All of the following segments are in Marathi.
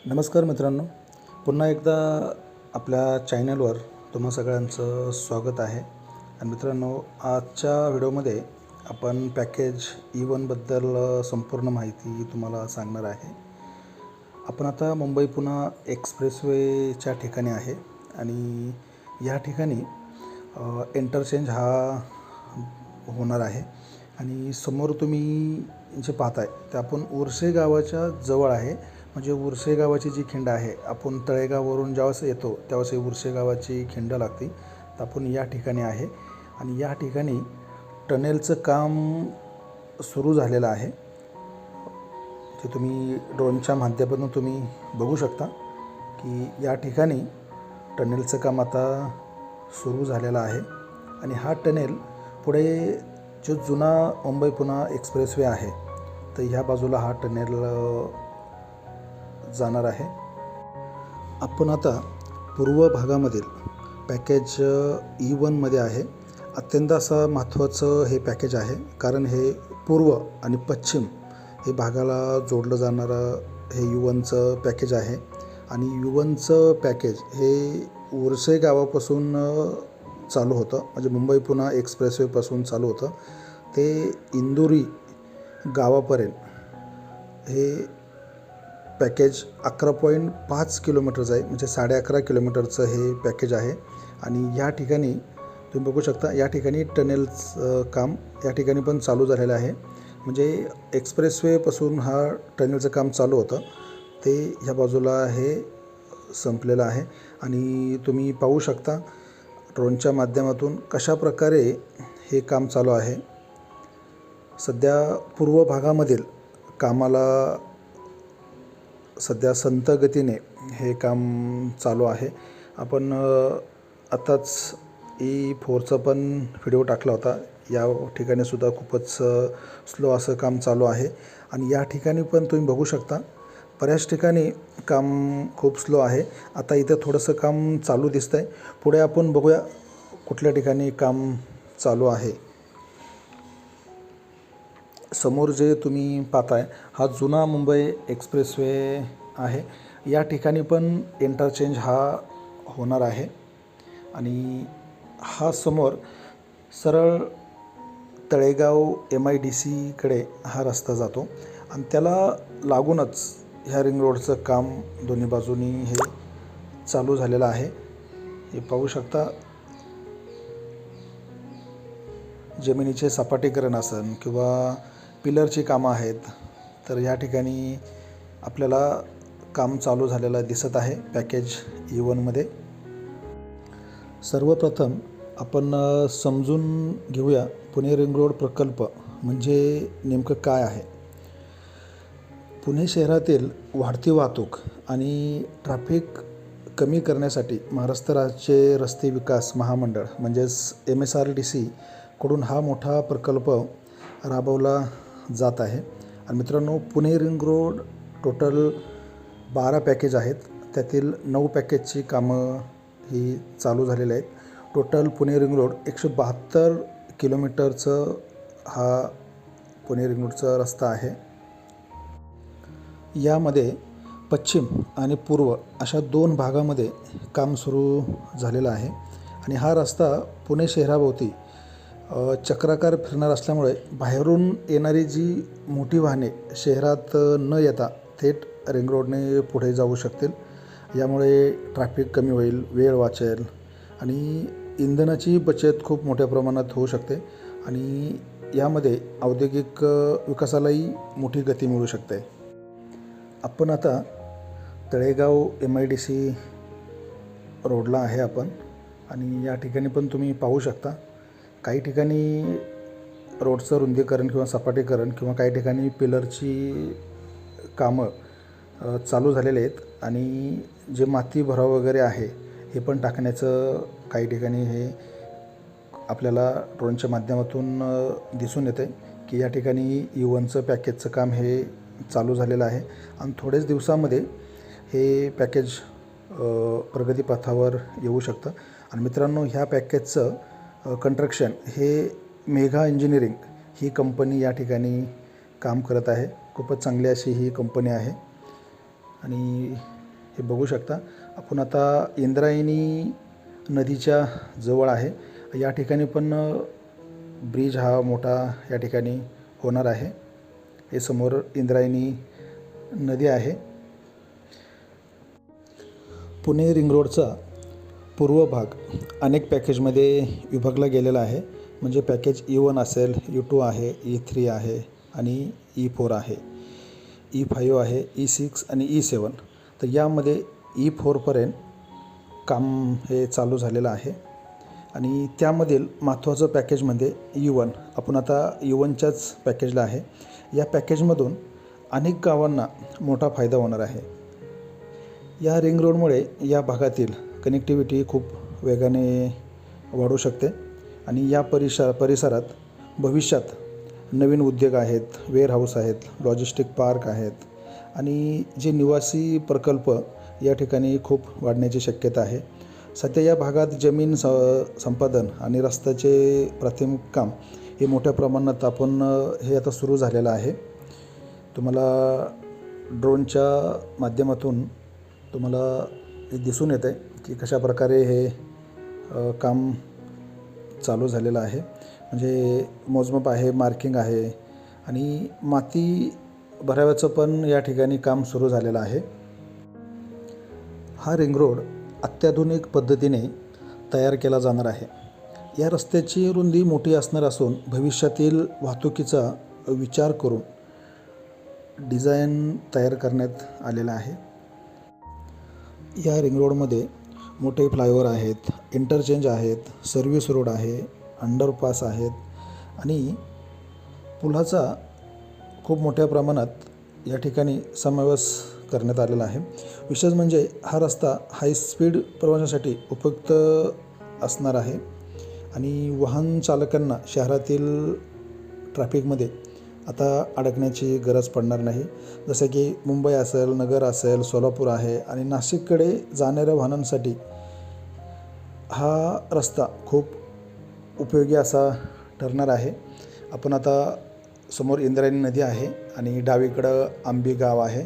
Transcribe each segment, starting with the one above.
नमस्कार मित्रांनो, पुन्हा एकदा आपल्या चॅनलवर तुम्हा सगळ्यांचं स्वागत आहे. आणि मित्रांनो, आजच्या व्हिडिओमध्ये आपण पॅकेज E1बद्दल संपूर्ण माहिती तुम्हाला सांगणार आहे. आपण आता मुंबई पुणे एक्सप्रेसवेच्या ठिकाणी आहे आणि या ठिकाणी इंटरचेंज हा होणार आहे. आणि समोर तुम्ही जे पाहताय ते आपण उर्से गावाच्या जवळ आहे. म्हणजे उर्से गावाची जी खिंड आहे, आपण तळेगाववरून ज्यावेळेस येतो त्यावेळेस उर्से गावाची खिंड लागते. तर आपण या ठिकाणी आहे आणि या ठिकाणी टनेलचं काम सुरू झालेलं आहे. ते तुम्ही ड्रोनच्या माध्यमातून तुम्ही बघू शकता की या ठिकाणी टनेलचं काम आता सुरू झालेलं आहे. आणि हा टनेल पुढे जो जुना मुंबई पुणे एक्सप्रेसवे आहे तर ह्या बाजूला हा टनेल जाणार आहे. आपण आता पूर्व भागामधील पॅकेज E1मध्ये आहे. अत्यंत असं महत्त्वाचं हे पॅकेज आहे, कारण हे पूर्व आणि पश्चिम हे भागाला जोडलं जाणारं हे E1चं पॅकेज आहे. आणि E1चं पॅकेज हे उर्से गावापासून चालू होतं, म्हणजे मुंबई पुणे एक्सप्रेसवेपासून चालू होतं ते इंदुरी गावापर्यंत हे पॅकेज 11.5 किलोमीटरचं आहे, म्हणजे 11.5 किलोमीटरचं हे पॅकेज आहे. आणि या ठिकाणी तुम्ही बघू शकता, या ठिकाणी टनेलचं काम या ठिकाणी पण चालू झालेलं आहे. म्हणजे एक्सप्रेसवेपासून हा टनेलचं काम चालू होतं ते ह्या बाजूला हे संपलेलं आहे. आणि तुम्ही पाहू शकता ड्रोनच्या माध्यमातून कशा प्रकारे हे काम चालू आहे. सध्या पूर्व भागामधील कामाला सध्या संथ गतीने हे काम चालू आहे. आपण आताच E4चा पण व्हिडिओ टाकला होता. या ठिकाणी सुद्धा खूपच स्लो असं काम चालू आहे. आणि या ठिकाणी पण तुम्ही बघू शकता बऱ्याच ठिकाणी काम खूप स्लो आहे. आता इथं थोडंसं काम चालू दिसतं आहे. पुढे आपण बघूया कुठल्या ठिकाणी काम चालू आहे. समोर जे तुम्ही पाहताय हा जुना मुंबई एक्सप्रेसवे आहे. या ठिकाणी पण इंटरचेंज हा होणार आहे. आणि हा समोर सरळ तळेगाव MIDCकडे हा रस्ता जातो आणि त्याला लागूनच ह्या रिंग रोडचं काम दोन्ही बाजूनी हे चालू झालेलं आहे. हे पाहू शकता, जमिनीचे सपाटीकरण असेल किंवा पिलरची कामं आहेत, तर या ठिकाणी आपल्याला काम चालू झालेलं दिसत आहे पॅकेज E1मध्ये. सर्वप्रथम आपण समजून घेऊया पुणे रिंग रोड प्रकल्प म्हणजे नेमकं काय आहे. पुणे शहरातील वाढती वाहतूक आणि ट्रॅफिक कमी करण्यासाठी महाराष्ट्र राज्य रस्ते विकास महामंडळ म्हणजेच MSRDC कडून हा मोठा प्रकल्प राबवला जात आहे. आणि मित्रांनो, Pune ring road total 12 package आहेत. त्यातील 9 पॅकेजची कामं ही चालू झालेली आहेत. टोटल पुणे रिंग रोड 172 किलोमीटरचं हा पुणे रिंग रोडचा रस्ता आहे. यामध्ये पश्चिम आणि पूर्व अशा 2 भागामध्ये काम सुरू झालेलं आहे. आणि हा रस्ता पुणे शहराभोवती चक्राकार फिरणार असल्यामुळे बाहेरून येणारी जी मोठी वाहने शहरात न येता थेट रिंग रोडने पुढे जाऊ शकतील. यामुळे ट्रॅफिक कमी होईल, वेळ वाचेल आणि इंधनाची बचत खूप मोठ्या प्रमाणात होऊ शकते. आणि यामध्ये औद्योगिक विकासालाही मोठी गती मिळू शकते. आपण आता तळेगाव MIDC रोडला आहे आपण. आणि या ठिकाणी पण तुम्ही पाहू शकता काही ठिकाणी रोडचं रुंदीकरण किंवा सपाटीकरण किंवा काही ठिकाणी पिलरची कामं चालू झालेले आहेत. आणि जे माती भराव वगैरे आहे हे पण टाकण्याचं काही ठिकाणी हे आपल्याला ड्रोनच्या माध्यमातून दिसून येते की या ठिकाणी E1चं पॅकेजचं काम हे चालू झालेलं आहे. आणि थोडेच दिवसामध्ये हे पॅकेज प्रगतीपथावर येऊ शकतं. आणि मित्रांनो, ह्या पॅकेजचं कंस्ट्रक्शन हे मेघा इंजिनिअरिंग ही कंपनी या ठिकाणी काम करत आहे. खूपच चांगली अशी ही कंपनी आहे. आणि हे बघू शकता आपण आता इंद्रायणी नदीच्या जवळ आहे. या ठिकाणी पण ब्रिज हा मोठा या ठिकाणी होणार आहे. हे समोर इंद्रायणी नदी आहे. पुणे रिंग रोडचा पूर्व भाग अनेक पॅकेजमध्ये विभागला गेलेला आहे. म्हणजे पॅकेज E1 असेल, E2 आहे, E3 आहे आणि E4 आहे, E5 आहे, E6 आणि E7. तर यामध्ये E4पर्यंत काम हे चालू झालेलं आहे. आणि त्यामधील महत्त्वाचं पॅकेजमध्ये E1. आपण आता E1च्याच पॅकेजला आहे. या पॅकेजमधून अनेक गावांना मोठा फायदा होणार आहे. या रिंग रोडमुळे या भागातील कनेक्टिव्हिटी खूप वेगाने वाढू शकते आणि या परिसरात भविष्यात नवीन उद्योग आहेत, वेअरहाऊस आहेत, लॉजिस्टिक पार्क आहेत आणि जे निवासी प्रकल्प या ठिकाणी खूप वाढण्याची शक्यता आहे. सध्या या भागात जमीन संपादन आणि रस्त्याचे प्राथमिक काम हे मोठ्या प्रमाणात हे आता सुरू झालेलं आहे. तुम्हाला ड्रोनच्या माध्यमातून तुम्हाला हे दिसून येतं आहे की कशा प्रकारे हे काम चालू झालेलं आहे. म्हणजे मोजमाप आहे, मार्किंग आहे आणि माती भराव्याचं पण या ठिकाणी काम सुरू झालेलं आहे. हा रिंग रोड अत्याधुनिक पद्धतीने तयार केला जाणार आहे. या रस्त्याची रुंदी मोठी असणार असून भविष्यातील वाहतुकीचा विचार करून डिझाईन तयार करण्यात आलेला आहे. या रिंग रोडमध्ये मोठे फ्लायओव्हर आहेत, इंटरचेंज आहेत, सर्व्हिस रोड आहे, अंडरपास आहेत आणि पुलाचा खूप मोठ्या प्रमाणात या ठिकाणी समावेश करण्यात आलेला आहे. विशेष म्हणजे हा रस्ता हाय स्पीड प्रवासासाठी उपयुक्त असणार आहे आणि वाहन चालकांना शहरातील ट्रॅफिकमध्ये आता अडकण्याची गरज पडणार नाही. जसं की मुंबई असेल, नगर असेल, सोलापूर आहे आणि नाशिककडे जाणाऱ्या वाहनांसाठी हा रस्ता खूप उपयोगी असा ठरणार आहे. आपण आता समोर इंद्रायणी नदी आहे आणि डावीकडं आंबी गाव आहे.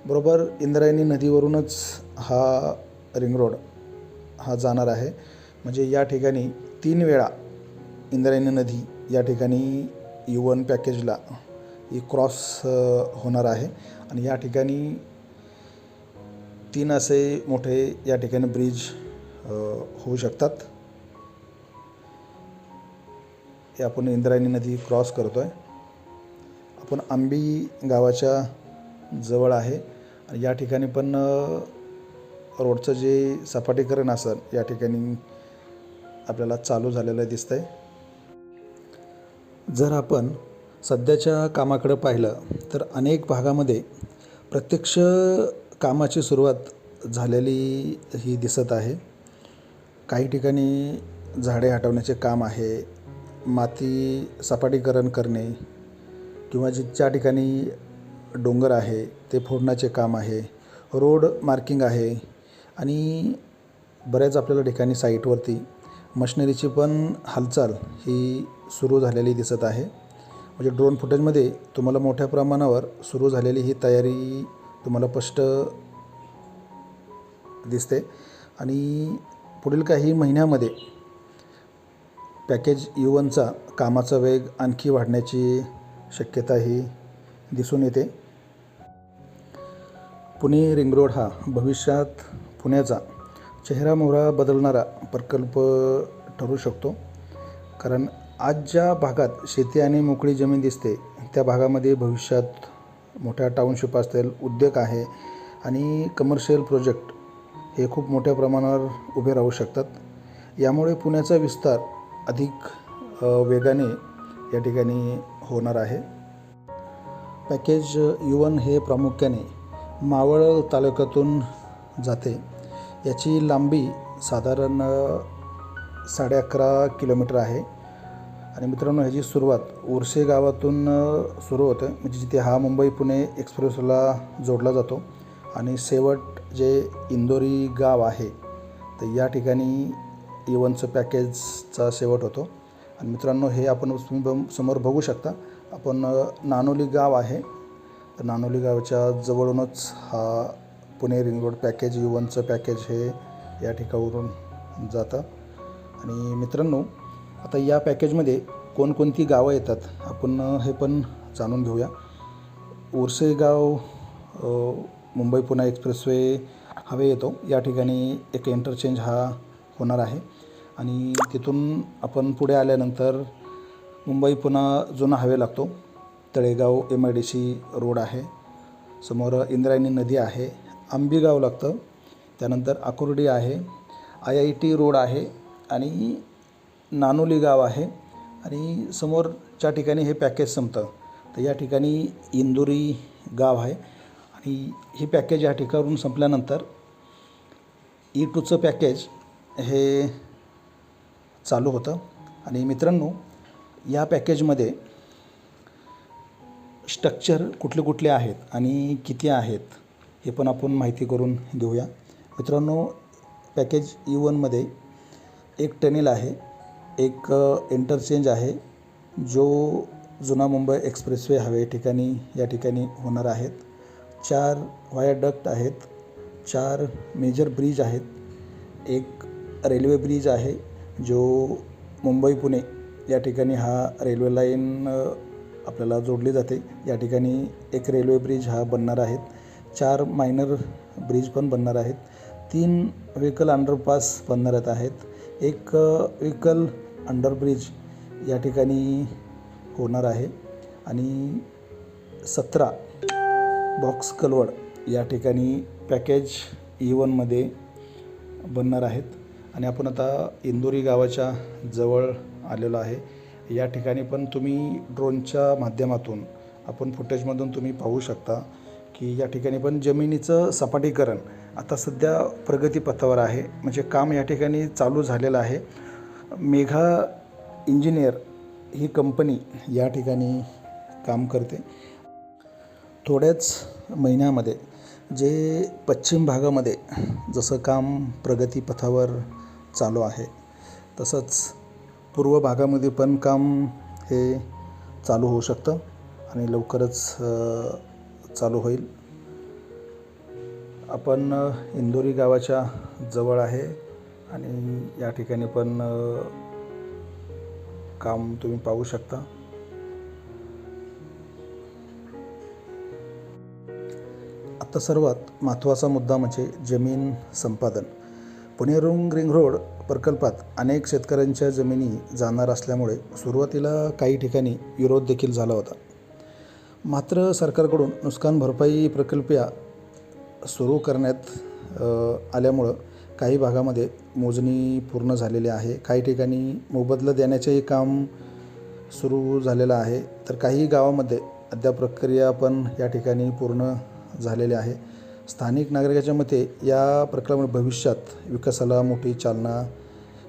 बरोबर इंद्रायणी नदीवरूनच हा रिंग रोड हा जाणार आहे. म्हणजे या ठिकाणी 3 वेळा इंद्रायणी नदी या ठिकाणी E1 पॅकेजला क्रॉस होणार आहे आणि या ठिकाणी 3 असे मोठे या ठिकाणी ब्रिज होऊ शकतात. हे आपण इंद्रायणी नदी क्रॉस करतो आहे. आपण आंबी गावाच्या जवळ आहे आणि या ठिकाणी पण रोडचं जे सपाटीकरण असेल या ठिकाणी आपल्याला चालू झालेलं दिसतं आहे. जर आपण सध्याच्या कामाकडे पाहिलं तर अनेक भागामध्ये प्रत्यक्ष कामाची सुरुवात झालेली ही दिसत आहे. काही ठिकाणी झाडे हटवण्याचे काम आहे, माती सपाटीकरण करणे किंवा ज्या ठिकाणी डोंगर आहे ते फोडण्याचे काम आहे, रोड मार्किंग आहे आणि बऱ्याच आपल्याला ठिकाणी साईटवरती मशिनरीची पण हालचाल ही सुरू झालेली दिसत आहे. म्हणजे ड्रोन फुटेजमध्ये तुम्हाला मोठ्या प्रमाणावर सुरू झालेली ही तयारी तुम्हाला स्पष्ट दिसते आणि पुढील काही महिन्यामध्ये पॅकेज E1चा कामाचा वेग आणखी वाढण्याची शक्यता ही दिसून येते. पुणे रिंग रोड हा भविष्यात पुण्याचा चेहरामोहरा बदलणारा प्रकल्प ठरू शकतो. कारण आज ज्या भागात शेती आणि मोकळी जमीन दिसते त्या भागामध्ये भविष्यात मोठ्या टाउनशिप असतील, उद्योग आहे आणि कमर्शियल प्रोजेक्ट हे खूप मोठ्या प्रमाणावर उभे राहू शकतात. यामुळे पुण्याचा विस्तार अधिक वेगाने या ठिकाणी होणार आहे. पॅकेज E1 हे प्रामुख्याने मावळ तालुक्यातून जाते. याची लांबी साधारण 11.5 किलोमीटर आहे आणि मित्रांनो ह्याची सुरुवात उर्से गावातून सुरू होते. म्हणजे जिथे हा मुंबई पुणे एक्सप्रेसला जोडला जातो आणि शेवट जे इंदोरी गाव आहे तर या ठिकाणी E1चं पॅकेजचा शेवट होतो. आणि मित्रांनो हे आपण समोर बघू शकता. आपण नानोली गाव आहे तर नानोली गावच्या जवळूनच हा पुणे रिंग रोड पॅकेज U1चं पॅकेज हे या ठिकाणावरून जातं. आणि मित्रांनो, आता या पॅकेजमध्ये कोणकोणती गावं येतात आपण हे पण जाणून घेऊया. उर्से गाव मुंबई पुणे एक्सप्रेसवे हायवे येतो. या ठिकाणी एक इंटरचेंज हा होणार आहे आणि तिथून आपण पुढे आल्यानंतर मुंबई पुणे जुना हायवे लागतो. तळेगाव MIDC रोड आहे, समोर इंद्रायणी नदी आहे, आंबेगाव लागतं, त्यानंतर आकुर्डी आहे, IIT रोड आहे आणि नानोली गाव आहे आणि समोरच्या ठिकाणी हे पॅकेज संपतं. तर या ठिकाणी इंदोरी गाव आहे आणि हे पॅकेज या ठिकाणावरून संपल्यानंतर E2चं पॅकेज हे चालू होतं. आणि मित्रांनो, या पॅकेजमध्ये स्ट्रक्चर कुठले कुठले आहेत आणि किती आहेत हे पण आपण माहिती करून घेऊया. मित्रांनो, पॅकेज E1मध्ये एक टनेल आहे, एक इंटरचेंज आहे जो जुना मुंबई एक्सप्रेसवे हायवे या ठिकाणी होणार आहेत. 4 व्हायाडक्ट आहेत, 4 मेजर ब्रिज आहेत, एक रेल्वे ब्रिज आहे जो मुंबई पुणे या ठिकाणी हा रेल्वे लाईन आपल्याला जोडली जाते. या ठिकाणी एक रेल्वे ब्रिज हा बनणार आहेत, 4 मायनर ब्रिज पण बनणार आहेत, 3 व्हेकल अंडरपास बनणार आहेत, एक व्हेकल अंडरब्रिज या ठिकाणी होणार आहे आणि 17 बॉक्स कलवड या ठिकाणी पॅकेज E1मध्ये बनणार आहेत. आणि आपण आता इंदोरी गावाच्या जवळ आलेलो आहे. या ठिकाणी पण तुम्ही ड्रोनच्या माध्यमातून आपण फुटेजमधून तुम्ही पाहू शकता की या ठिकाणी पण जमिनीचं सपाटीकरण आता सध्या प्रगतीपथावर आहे, म्हणजे काम या ठिकाणी चालू झालेलं आहे. मेघा इंजिनियर ही कंपनी या ठिकाणी काम करते. थोड्याच महिन्यामध्ये जे पश्चिम भागामध्ये जसं काम प्रगतीपथावर चालू आहे, तसंच पूर्व भागामध्ये पण काम हे चालू होऊ शकतं आणि लवकरच चालू होईल. आपण इंदोरी गावाच्या जवळ आहे आणि या ठिकाणी पण काम तुम्ही पाहू शकता. आता सर्वात महत्त्वाचा मुद्दा म्हणजे जमीन संपादन. पुणे रिंग रोड प्रकल्पात अनेक शेतकऱ्यांच्या जमिनी जाणार असल्यामुळे सुरुवातीला काही ठिकाणी विरोध देखील झाला होता. मात्र सरकारकडून नुकसान भरपाई प्रकल्प सुरू करण्यात आल्यामुळं काही भागामध्ये मोजणी पूर्ण झालेली आहे. काही ठिकाणी मोबदला देण्याचेही काम सुरू झालेलं आहे, तर काही गावामध्ये अद्याप प्रक्रिया पण या ठिकाणी पूर्ण झालेली आहे. स्थानिक नागरिकांच्या मते या प्रकल्पामुळे भविष्यात विकासाला मोठी चालना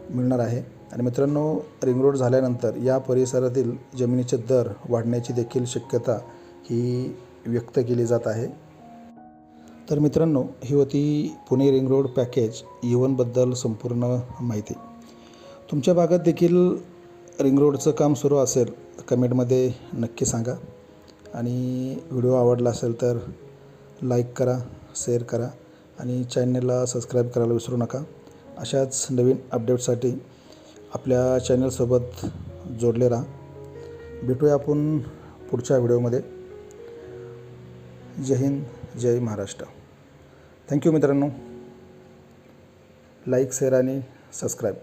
मिळणार आहे. आणि मित्रांनो, रिंग रोड झाल्यानंतर या परिसरातील जमिनीचे दर वाढण्याची देखील शक्यता ही व्यक्त केली जात आहे. तर मित्रांनो, ही होती पुणे रिंग रोड पॅकेज E1बद्दल संपूर्ण माहिती. तुमच्या भागात देखील रिंग रोडचं काम सुरू असेल तर कमेंटमध्ये नक्की सांगा. आणि व्हिडिओ आवडला असेल तर लाईक करा, शेअर करा आणि चॅनलला सबस्क्राईब करायला विसरू नका. अशाच नवीन अपडेटसाठी आपल्या चॅनलसोबत जोडले राहा. भेटूया आपण पुढच्या व्हिडिओमध्ये. जय हिंद, जय महाराष्ट्र. थँक्यू मित्रांनो. लाईक, शेअर आणि सबस्क्राईब.